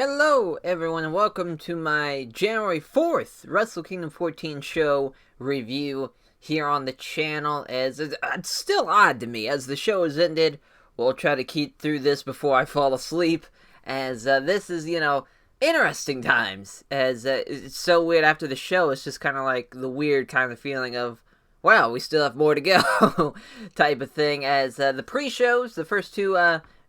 Hello, everyone, and welcome to my January 4th Wrestle Kingdom 14 show review here on the channel. As it's still odd to me, as the show has ended, we'll try to keep through this before I fall asleep, as this is, interesting times, as it's so weird after the show. It's just kind of like the weird kind of feeling of, wow, we still have more to go type of thing, as the pre-shows, the first two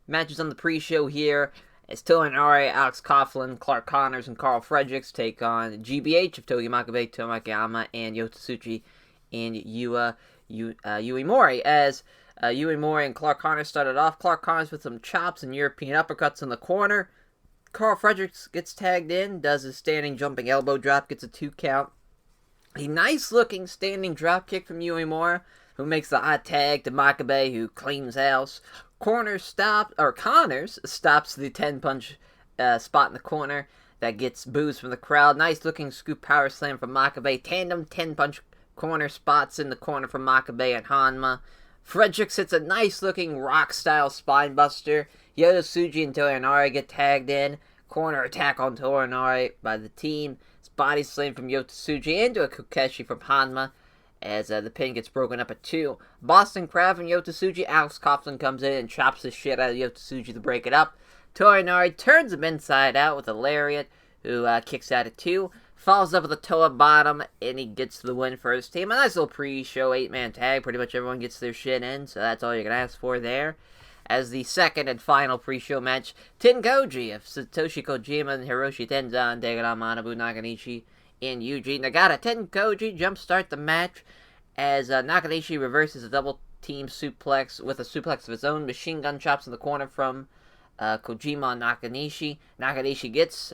matches on the pre-show here, as Toa Henare, Alex Coughlin, Clark Connors, and Carl Fredericks take on GBH of Togi Makabe, Tomoaki Yama, and Yota Tsuchi and Yui Mori. As Yui Mori and Clark Connors started off, Clark Connors with some chops and European uppercuts in the corner. Carl Fredericks gets tagged in, does his standing jumping elbow drop, gets a 2 count. A nice looking standing drop kick from Yui Mori, who makes the hot tag to Makabe, who cleans house. Connors stops the 10-punch spot in the corner that gets boos from the crowd. Nice looking scoop power slam from Makabe. Tandem 10-punch corner spots in the corner from Makabe and Hanma. Fredericks hits a nice looking rock style spine buster. Yota Tsuji and Toa Henare get tagged in. Corner attack on Toa Henare by the team. Body slam from Yota Tsuji into a Kokeshi from Hanma, as the pin gets broken up at 2. Boston Crab from Yota Tsuji. Alex Coughlin comes in and chops the shit out of Yota Tsuji to break it up. Toa Henare turns him inside out with a lariat, who kicks out at 2. Follows up with a Toa bottom, and he gets the win for his team. A nice little pre-show 8-man tag. Pretty much everyone gets their shit in, so that's all you can ask for there. As the second and final pre-show match, Tenkoji of Satoshi Kojima and Hiroshi Tenzan taking on Manabu Nakanishi and Yuji Nagata. Tenkoji jumpstart the match as Nakanishi reverses a double team suplex with a suplex of his own. Machine gun chops in the corner from Kojima on Nakanishi. Nakanishi gets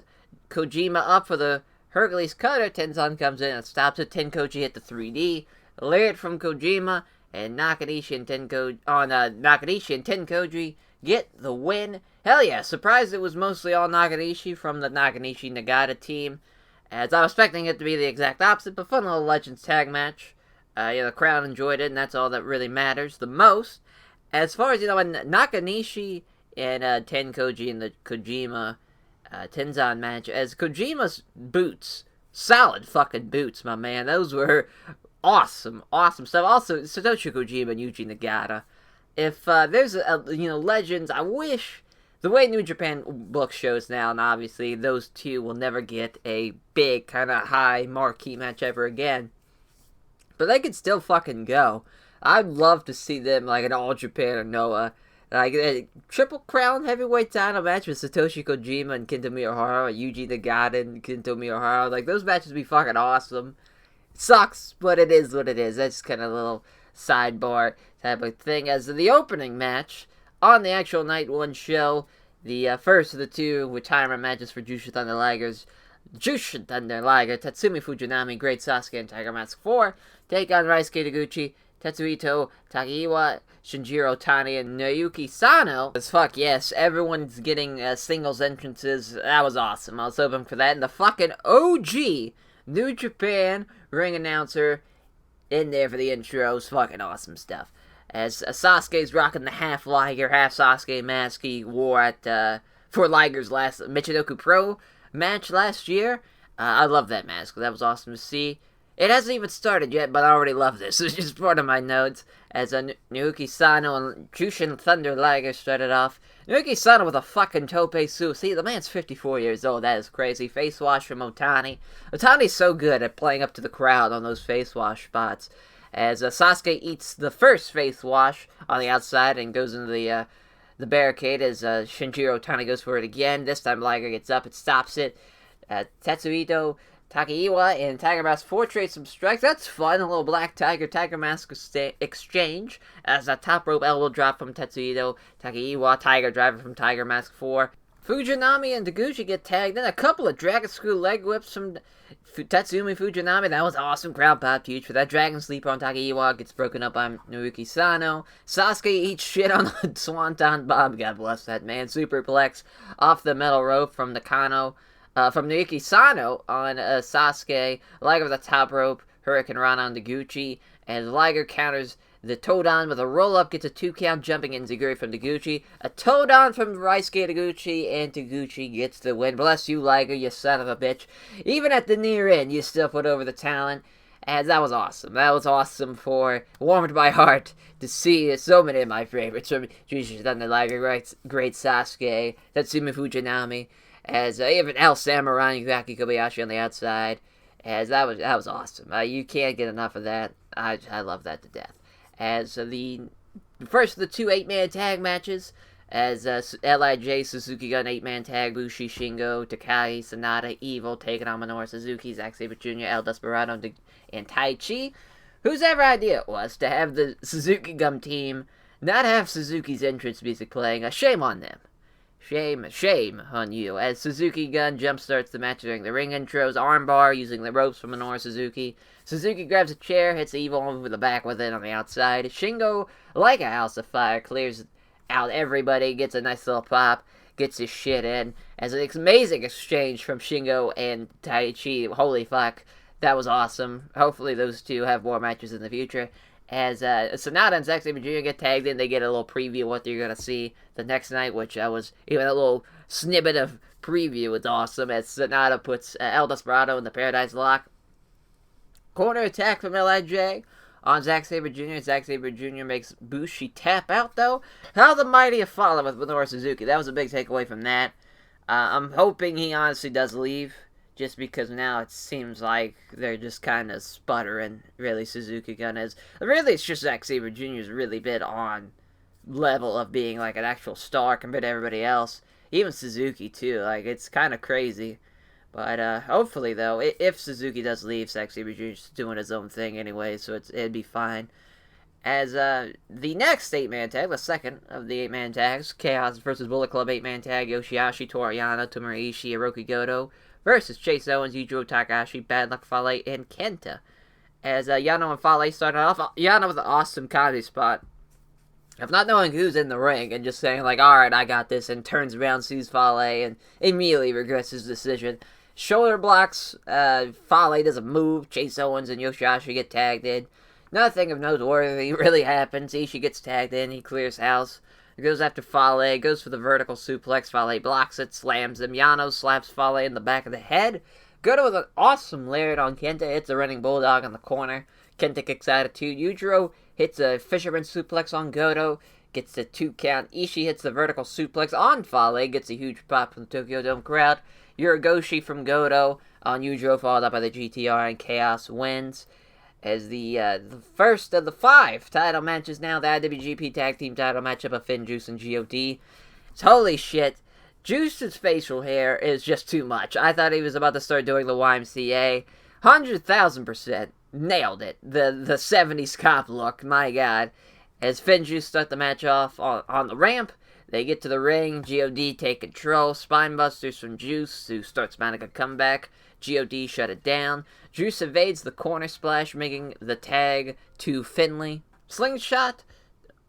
Kojima up for the Hercules cutter. Tenzan comes in and stops it. Tenkoji hit the 3D. Lariat from Kojima. And Nakanishi and Tenkoji get the win. Hell yeah, surprised it was mostly all Nakanishi from the Nakanishi Nagata team, as I was expecting it to be the exact opposite, but fun little Legends tag match. The crowd enjoyed it, and that's all that really matters the most. As far as, Nakanishi and Tenkoji in the Kojima Tenzan match, as Kojima's boots, solid fucking boots, my man. Those were awesome stuff. Also, Satoshi Kojima and Yuji Nagata. If there's Legends, I wish, the way New Japan books shows now, and obviously those two will never get a big kind of high marquee match ever again, but they could still fucking go. I'd love to see them like an All Japan or Noah, like a Triple Crown heavyweight title match with Satoshi Kojima and Kento Miyahara, or Yuji Nagata and Kento Miyahara. Like, those matches would be fucking awesome. Sucks, but it is what it is. That's kind of a little sidebar type of thing. As the opening match on the actual Night 1 show, the first of the two retirement matches for Jushin Thunder Ligers, Tatsumi Fujinami, Great Sasuke, and Tiger Mask 4 take on Raisuke Taguchi, Tetsuhito Takiiwa, Shinjiro Tani, and Naoki Sano. As fuck, yes, everyone's getting singles entrances. That was awesome. I was hoping for that. And the fucking OG New Japan ring announcer in there for the intros. Fucking awesome stuff. As Sasuke's rocking the half Liger, half Sasuke mask he wore at for Liger's last Michinoku Pro match last year. I love that mask. That was awesome to see. It hasn't even started yet, but I already love this. It's just part of my notes. As Naoki Sano and Jushin Thunder Liger started off. Naoki Sano with a fucking tope su. See, the man's 54 years old. That is crazy. Face wash from Otani. Otani's so good at playing up to the crowd on those face wash spots. As Sasuke eats the first face wash on the outside and goes into the barricade as Shinjiro Otani goes for it again. This time Liger gets up and stops it. Tetsuhito Takiiwa and Tiger Mask 4 trade some strikes. That's fun. A little Black Tiger Mask exchange. As a top rope elbow drop from Tetsuhito Takiiwa. Tiger driver from Tiger Mask 4. Fujinami and Taguchi get tagged in. A couple of Dragon Screw leg whips from Tatsumi Fujinami. That was awesome. Crowd popped huge for that. Dragon Sleeper on Takiiwa gets broken up by Naoki Sano. Sasuke eats shit on the Swanton Bomb. God bless that man. Superplex off the metal rope from Nakano. From Naoki Sano on Sasuke. Liger with the top rope. Hurricane Rana on Taguchi. And Liger counters The Todan with a roll-up gets a 2 count, jumping Enziguri from Taguchi. A Todan from Raisuke Taguchi, and Taguchi gets the win. Bless you, Liger, you son of a bitch. Even at the near end, you still put over the talent. And that was awesome. That was awesome warmed my heart to see so many of my favorites from Jushin Thunder Liger, great Sasuke, Tatsumi Fujinami, as even El Samurai and Yukaki Kobayashi on the outside. As that was awesome. You can't get enough of that. I love that to death. As the first of the 2 8-man tag matches, as LIJ Suzuki Gun 8-man tag, Bushi, Shingo, Takai, Sonata, Evil taking on Minoru Suzuki, Zack Sabre Jr., El Desperado, and Taichi. Whose ever idea it was to have the Suzuki Gun team not have Suzuki's entrance music playing? Shame on them. Shame on you. As Suzuki Gun jumpstarts the match during the ring intros, armbar using the ropes from Minoru Suzuki. Suzuki grabs a chair, hits Evil over the back with it on the outside. Shingo, like a house of fire, clears out everybody, gets a nice little pop, gets his shit in. As an amazing exchange from Shingo and Taichi. Holy fuck, that was awesome. Hopefully those two have more matches in the future. As Sonata and Zack Sabre Jr. get tagged in, they get a little preview of what they're going to see the next night, which was even a little snippet of preview. It's awesome, as Sonata puts El Desperado in the Paradise Lock. Corner attack from LIJ on Zack Sabre Jr. Zack Sabre Jr. makes Bushi tap out, though. How the mighty have fallen with Minoru Suzuki. That was a big takeaway from that. I'm hoping he honestly does leave, just because now it seems like they're just kind of sputtering, really, Suzuki Gun is. Really, it's just Zack Sabre Jr.'s really been on level of being, like, an actual star compared to everybody else. Even Suzuki, too. Like, it's kind of crazy. But, hopefully, though, if Suzuki does leave, Zack Sabre Jr.'s doing his own thing anyway, so it'd be fine. As, the next 8-man tag, the second of the 8-man tags, Chaos vs. Bullet Club 8-man tag, Yoshihashi, Toru Yano, Tomohiro Ishii, Hiroki Goto, versus Chase Owens, Yujiro Takahashi, Bad Luck Fale, and Kenta. As Yano and Fale started off, Yano with an awesome comedy spot of not knowing who's in the ring and just saying, like, alright, I got this, and turns around, sees Fale, and immediately regrets his decision. Shoulder blocks, Fale doesn't move, Chase Owens and Yoshihashi get tagged in. Nothing of noteworthy really happens. Ishii gets tagged in, he clears house. Goes after Fale, goes for the vertical suplex. Fale blocks it, slams him. Yano slaps Fale in the back of the head. Goto with an awesome lariat on Kenta, hits a running bulldog on the corner. Kenta kicks out of 2. Yujiro hits a fisherman suplex on Goto, gets the 2 count. Ishii hits the vertical suplex on Fale, gets a huge pop from the Tokyo Dome crowd. Uragoshi from Goto on Yujiro, followed up by the GTR, and Chaos wins. As the first of the 5 title matches now, the IWGP Tag Team title matchup of Finn, Juice, and GOD. Holy shit, Juice's facial hair is just too much. I thought he was about to start doing the YMCA. 100,000% nailed it. The 70s cop look, my god. As Finn and Juice start the match off on the ramp, they get to the ring, GOD take control, Spinebusters from Juice, who starts mounting a comeback. GOD shut it down. Juice evades the corner splash, making the tag to Finley. Slingshot,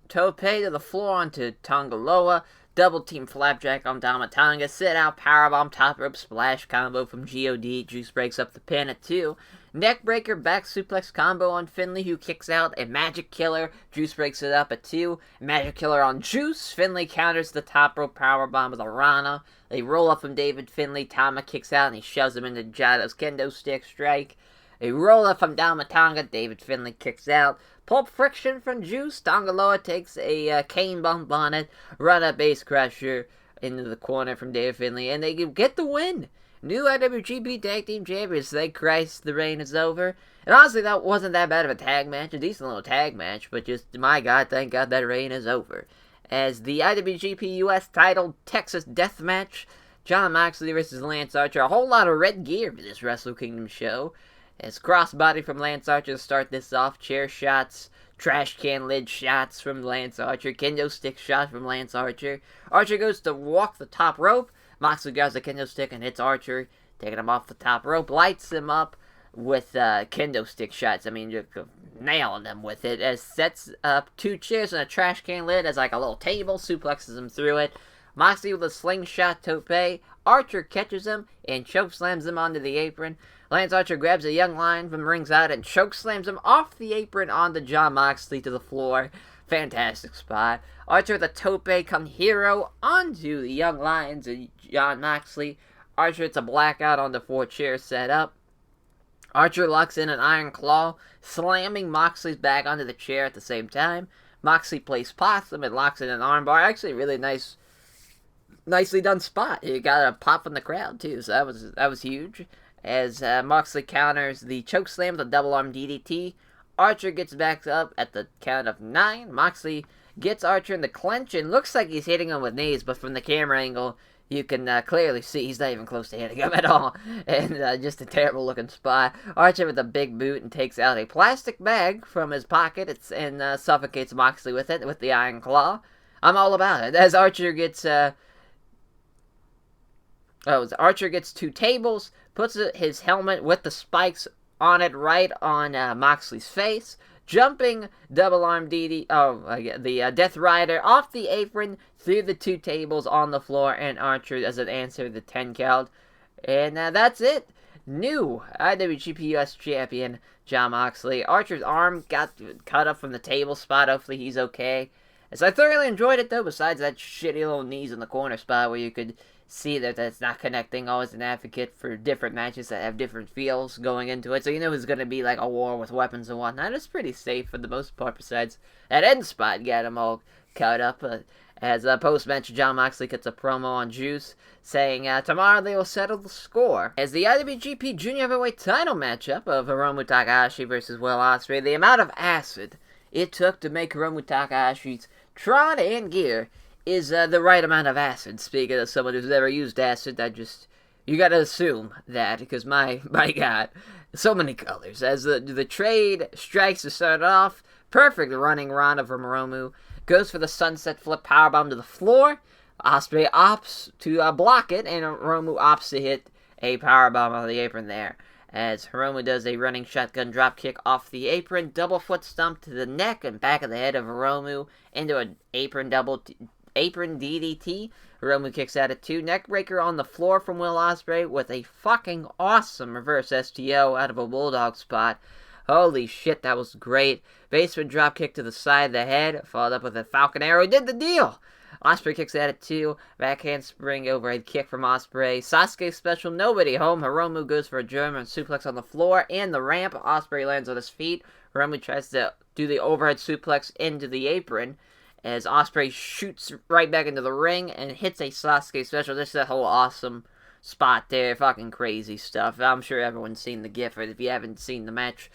tope to the floor onto Tongaloa. Double team flapjack on Damatanga. Sit out, powerbomb, top rope splash combo from GOD. Juice breaks up the pin at 2. Neckbreaker back suplex combo on Finley, who kicks out. A Magic Killer. Juice breaks it up at 2. Magic Killer on Juice. Finley counters the top rope powerbomb with a Rana. They roll up from David Finley. Tama kicks out and he shoves him into Jaido's kendo stick strike. A roll up from Damatanga. David Finley kicks out. Pulp Friction from Juice. Tongaloa takes a cane bump on it. Run up base crusher into the corner from David Finley. And they get the win. New IWGP Tag Team Champions. Thank Christ the reign is over. And honestly, that wasn't that bad of a tag match. A decent little tag match. But just, my god, thank god that reign is over. As the IWGP US title Texas Death Match. Jon Moxley versus Lance Archer. A whole lot of red gear for this Wrestle Kingdom show. As crossbody from Lance Archer to start this off. Chair shots. Trash can lid shots from Lance Archer. Kendo stick shot from Lance Archer. Archer goes to walk the top rope. Moxley grabs the kendo stick and hits Archer, taking him off the top rope. Lights him up with kendo stick shots. I mean, just nailing them with it. As sets up 2 chairs and a trash can lid as like a little table. Suplexes him through it. Moxley with a slingshot tope. Archer catches him and chokeslams him onto the apron. Lance Archer grabs a young lion from ringside and chokeslams him off the apron onto Jon Moxley to the floor. Fantastic spot. Archer with a tope come hero onto the young lions and Jon Moxley. Archer hits a blackout on the 4 chairs set up. Archer locks in an iron claw, slamming Moxley's back onto the chair at the same time. Moxley plays possum and locks in an armbar. Actually, really nicely done spot. He got a pop from the crowd too, so that was huge. As Moxley counters the chokeslam with a double arm DDT, Archer gets back up at the count of 9. Moxley gets Archer in the clinch and looks like he's hitting him with knees, but from the camera angle, you can clearly see he's not even close to hitting him at all. And just a terrible looking spot. Archer with a big boot and takes out a plastic bag from his pocket and suffocates Moxley with it with the iron claw. I'm all about it. As Archer gets Archer gets 2 tables, puts his helmet with the spikes on it right on Moxley's face, jumping double arm DD. The Death Rider off the apron through the 2 tables on the floor, and Archer as an answer the 10 count. And that's it. New IWGP US Champion Jon Moxley. Archer's arm got cut up from the table spot. Hopefully he's okay. As I thoroughly enjoyed it though, besides that shitty little knees in the corner spot where you could see that that's not connecting. Always an advocate for different matches that have different feels going into it. So you know it's going to be like a war with weapons and whatnot. It's pretty safe for the most part, besides that end spot got them all cut up. As post-match, Jon Moxley gets a promo on Juice, saying tomorrow they will settle the score. As the IWGP Junior Heavyweight title matchup of Hiromu Takahashi versus Will Ospreay, the amount of acid it took to make Hiromu Takahashi's trot and gear is the right amount of acid. Speaking of someone who's never used acid, you gotta assume that, because my god, so many colors. As the trade strikes to start off, perfect running run of Hiromu, goes for the sunset flip powerbomb to the floor. Ospreay opts to block it, and Hiromu opts to hit a powerbomb on the apron there. As Hiromu does a running shotgun dropkick off the apron, double foot stomp to the neck and back of the head of Hiromu into an apron DDT. Hiromu kicks out at 2. Neckbreaker on the floor from Will Ospreay with a fucking awesome reverse STO out of a bulldog spot. Holy shit, that was great. Basement dropkick to the side of the head, followed up with a Falcon Arrow. Did the deal! Ospreay kicks out at 2. Backhand spring overhead kick from Ospreay. Sasuke special, nobody home. Hiromu goes for a German suplex on the floor and the ramp. Ospreay lands on his feet. Hiromu tries to do the overhead suplex into the apron, as Ospreay shoots right back into the ring and hits a Sasuke special. This is that whole awesome spot there. Fucking crazy stuff. I'm sure everyone's seen the GIF, or if you haven't seen the match,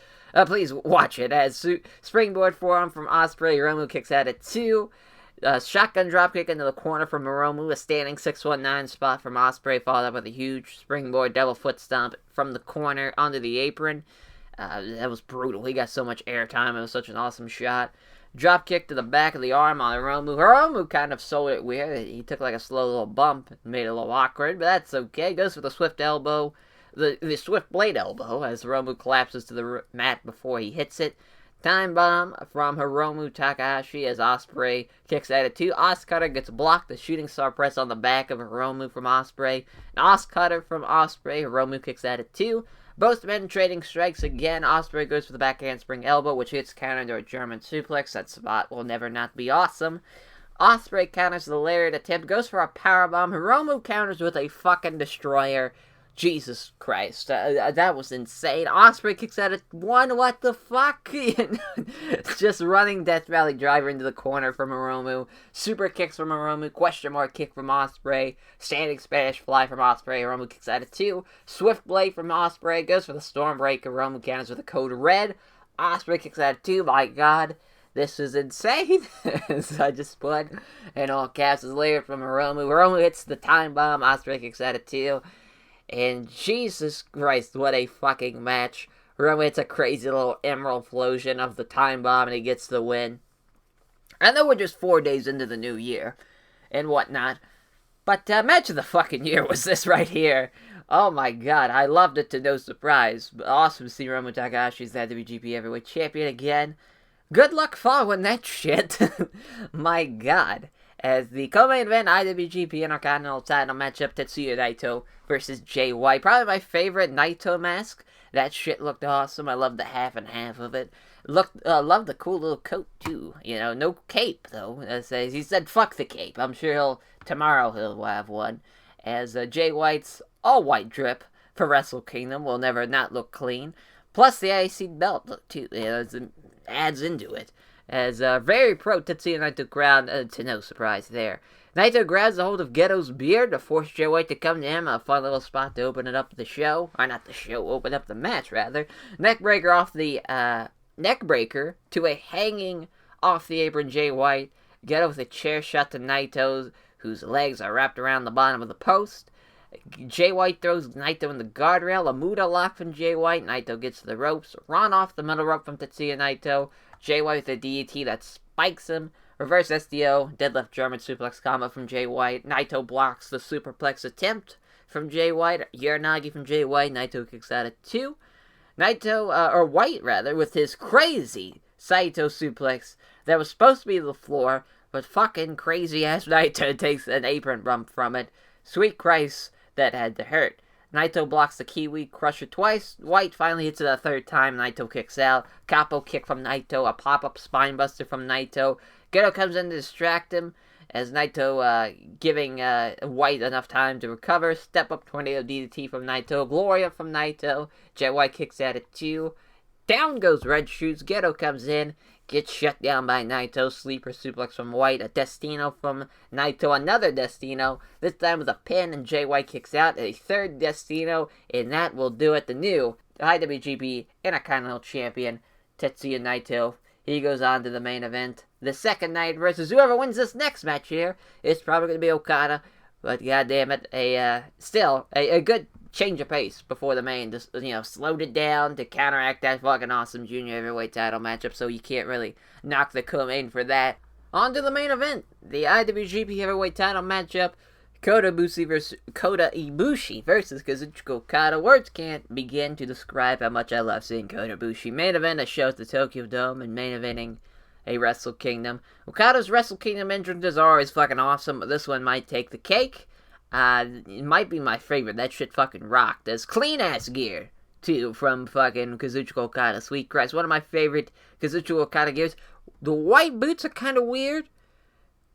please watch it. As springboard forearm from Ospreay, Hiromu kicks out at 2. Shotgun dropkick into the corner from Hiromu. A standing 619 spot from Ospreay, followed up with a huge springboard double foot stomp from the corner onto the apron. That was brutal. He got so much airtime. It was such an awesome shot. Drop kick to the back of the arm on Hiromu. Hiromu kind of sold it weird. He took like a slow little bump and made it a little awkward, but that's okay. Goes for the swift elbow, the swift blade elbow, as Hiromu collapses to the mat before he hits it. Time bomb from Hiromu Takahashi as Ospreay kicks out at 2. Cutter gets blocked. The shooting star press on the back of Hiromu from Ospreay. An Cutter from Ospreay. Hiromu kicks out at 2. Both men trading strikes again. Ospreay goes for the backhand spring elbow, which hits counter into a German suplex. That spot will never not be awesome. Ospreay counters the lariat attempt, goes for a powerbomb. Hiromu counters with a fucking destroyer. Jesus Christ, that was insane. Ospreay kicks out at 1. What the fuck? Just running Death Valley Driver into the corner from Hiromu. Super kicks from Hiromu. Question mark kick from Ospreay. Standing Spanish fly from Ospreay. Hiromu kicks out at 2. Swift blade from Ospreay. Goes for the Stormbreaker. Hiromu counters with a code red. Ospreay kicks out at 2. My god, this is insane. So I just put in all caps is layered from Hiromu. Hiromu hits the time bomb. Ospreay kicks out at 2. And Jesus Christ, what a fucking match. Hiromu hits a crazy little emerald explosion of the time bomb and he gets the win. I know we're just 4 days into the new year and whatnot, but match of the fucking year was this right here. Oh my god, I loved it to no surprise. Awesome to see Hiromu Takahashi's IWGP Heavyweight Champion again. Good luck following that shit. My god. as the co-main event IWGP Intercontinental title matchup, Tetsuya Naito versus Jay White. Probably my favorite Naito mask. That shit looked awesome. I loved the half and half of it. Loved the cool little coat too. You know, no cape though. As he said, fuck the cape. I'm sure tomorrow he'll have one. As Jay White's all white drip for Wrestle Kingdom will never not look clean. Plus the IC belt look too. You know, it adds into it. As very pro Tetsuya Naito crowd, to no surprise there. Naito grabs a hold of Ghetto's beard to force Jay White to come to him. A fun little spot to open it up the show. Or not the show, open up the match, rather. Neckbreaker off the, neckbreaker to a hanging off the apron Jay White. Ghetto with a chair shot to Naito, whose legs are wrapped around the bottom of the post. Jay White throws Naito in the guardrail. A Muda lock from Jay White. Naito gets to the ropes. Run off the middle rope from Tetsuya Naito. Jay White with a DDT that spikes him. Reverse SDO, deadlift German suplex combo from Jay White. Naito blocks the superplex attempt from Jay White. Uranagi from Jay White. Naito kicks out at 2. Naito, White rather, with his crazy Saito suplex that was supposed to be the floor, but fucking crazy ass Naito takes an apron bump from it. Sweet Christ, that had to hurt. Naito blocks the Kiwi Crusher twice. White finally hits it a third time. Naito kicks out. Capo kick from Naito. A pop-up spinebuster from Naito. Ghetto comes in to distract him, as Naito giving White enough time to recover. Step up tornado DDT from Naito. Gloria from Naito. Jay White kicks out at 2. Down goes Red Shoes. Ghetto comes in. Gets shut down by Naito. Sleeper suplex from White. A Destino from Naito. Another Destino. This time with a pin, and Jay White kicks out. A third Destino, and that will do it. The new IWGP Intercontinental Champion, Tetsuya Naito. He goes on to the main event. The second night versus whoever wins this next match here. It's probably going to be Okada. But goddamn it, still a good change of pace before the main. Just, slowed it down to counteract that fucking awesome junior heavyweight title matchup. So you can't really knock the co-main for that. On to the main event. The IWGP heavyweight title matchup. Kota Ibushi versus Kazuchika Okada. Words can't begin to describe how much I love seeing Kota Ibushi main event a show at the Tokyo Dome and main eventing a Wrestle Kingdom. Okada's Wrestle Kingdom entrances are always fucking awesome, but this one might take the cake. It might be my favorite. That shit fucking rocked. There's clean-ass gear, too, from fucking Kazuchika Okada. Sweet Christ. One of my favorite Kazuchika Okada gears. The white boots are kind of weird.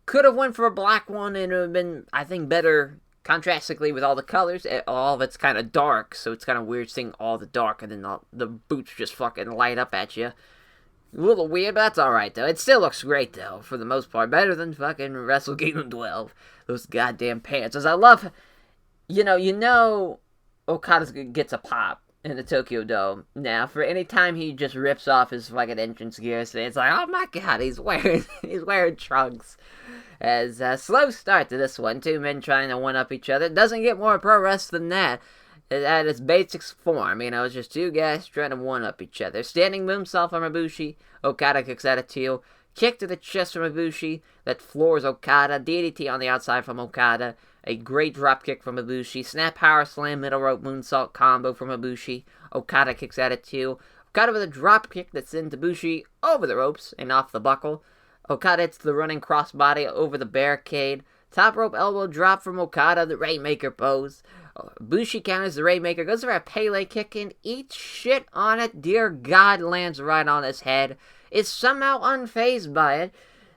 Could have went for a black one, and it would have been, I think, better contrastically with all the colors. All of it's kind of dark, so it's kind of weird seeing all the dark, and then the boots just fucking light up at you. A little weird, but that's alright, though. It still looks great, though, for the most part. Better than fucking Wrestle Kingdom 12. Those goddamn pants. As I love, you know Okada gets a pop in the Tokyo Dome. Now, for any time he just rips off his fucking entrance gear, so it's like, oh my god, he's wearing trunks. As a slow start to this one, 2 men trying to one-up each other. It doesn't get more pro wrestling than that. At its basic form, it's just 2 guys trying to one-up each other. Standing moonsault from Ibushi. Okada kicks out at 2. Kick to the chest from Ibushi that floors Okada. DDT on the outside from Okada. A great dropkick from Ibushi. Snap power slam, middle rope moonsault combo from Ibushi. Okada kicks out at 2. Okada with a dropkick that sends Ibushi over the ropes and off the buckle. Okada hits the running crossbody over the barricade. Top rope elbow drop from Okada, the Rainmaker pose. Ibushi counters the Rainmaker, goes for a Pele kick and eats shit on it. Dear God, lands right on his head. Is somehow unfazed by it.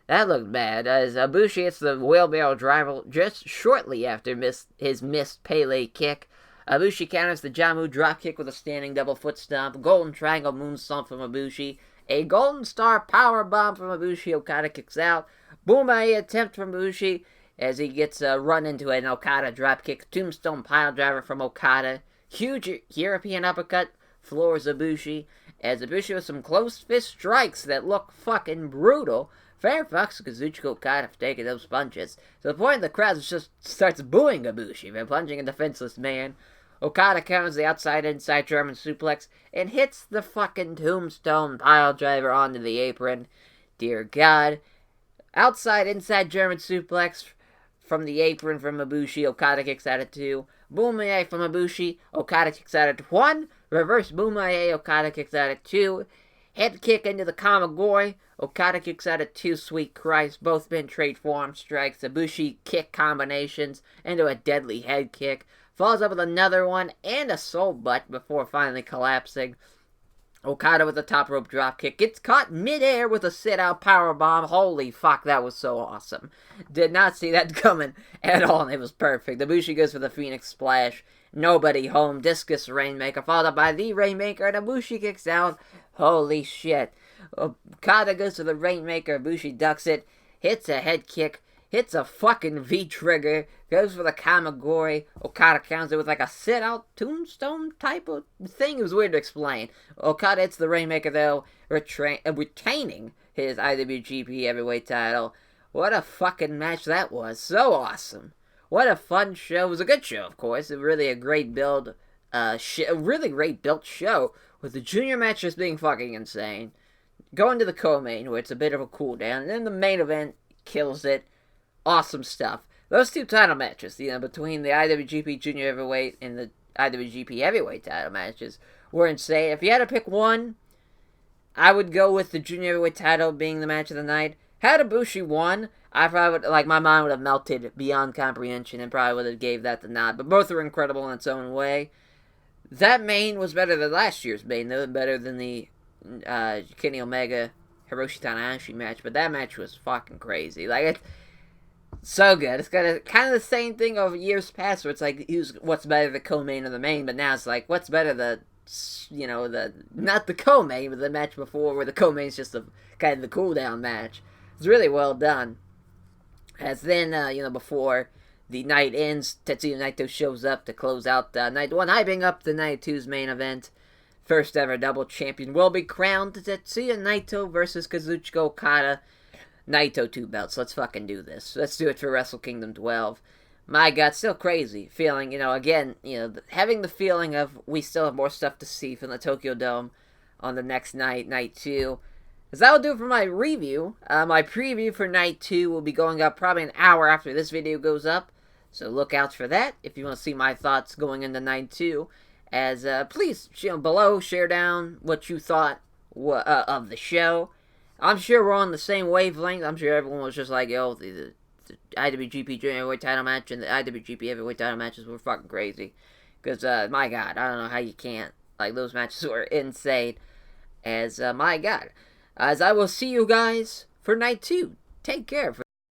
That looked bad, as Ibushi hits the wheelbarrow driver just shortly after his missed Pele kick. Ibushi counters the Jamu dropkick with a standing double foot stomp. Golden triangle moonsault from Ibushi. A Golden Star powerbomb from Ibushi. Okada kicks out. Boomerang attempt from Ibushi as he gets run into an Okada dropkick. Tombstone piledriver from Okada. Huge European uppercut floors Ibushi. As Ibushi with some close fist strikes that look fucking brutal. Fair fucks Kazuchika Okada for taking those punches. To the point the crowd just starts booing Ibushi for punching a defenseless man. Okada counters the outside-inside German suplex and hits the fucking Tombstone piledriver onto the apron. Dear God. Outside-inside German suplex from the apron from Ibushi. Okada kicks out at 2. Boomerang from Ibushi. Okada kicks out at 1. Reverse Boomerang. Okada kicks out at 2. Head kick into the Kamagori. Okada kicks out of two Sweet Christ. Both been trade forearm strikes. Ibushi kick combinations into a deadly head kick. Follows up with another one and a soul butt before finally collapsing. Okada with a top rope dropkick. Gets caught midair with a sit-out powerbomb. Holy fuck, that was so awesome. Did not see that coming at all, and it was perfect. Ibushi goes for the Phoenix Splash. Nobody home. Discus Rainmaker, followed up by the Rainmaker, and Ibushi kicks out. Holy shit. Okada goes for the Rainmaker. Ibushi ducks it. Hits a head kick. Hits a fucking V-trigger. Goes for the Kamagori. Okada counts it with like a sit-out tombstone type of thing. It was weird to explain. Okada hits the Rainmaker, though, retaining his IWGP Heavyweight title. What a fucking match that was. So awesome. What a fun show. It was a good show, of course. It was really a great build. A really great built show. With the junior match just being fucking insane. Going to the co-main, where it's a bit of a cool down. And then the main event kills it. Awesome stuff. Those two title matches, between the IWGP Junior Heavyweight and the IWGP Heavyweight title matches, were insane. If you had to pick one, I would go with the Junior Heavyweight title being the match of the night. Had Ibushi won, I probably would, my mind would have melted beyond comprehension and probably would have gave that the nod. But both were incredible in its own way. That main was better than last year's main, though, better than the Kenny Omega Hiroshi Tanahashi match. But that match was fucking crazy. It's so good. It's got kind of the same thing of years past, where it's like, what's better, the co-main or the main? But now it's like, what's better, not the co-main, but the match before, where the co-main's just kind of the cool-down match. It's really well done. As then, before the night ends, Tetsuya Naito shows up to close out night one, hyping up the night two's main event. First ever double champion will be crowned. Tetsuya Naito versus Kazuchika Okada. Naito 2 belts. Let's fucking do this. Let's do it for Wrestle Kingdom 12. My God, still crazy. Feeling, having the feeling of we still have more stuff to see from the Tokyo Dome on the next night, night 2. Because that will do it for my review. My preview for night 2 will be going up probably an hour after this video goes up. So look out for that if you want to see my thoughts going into night 2. As, please, below, share down what you thought of the show. I'm sure we're on the same wavelength. I'm sure everyone was just like, yo, the IWGP Junior Heavyweight title match and the IWGP Heavyweight title matches were fucking crazy. Because, my God, I don't know how you can't. Those matches were insane. As, my God. As I will see you guys for night 2. Take care.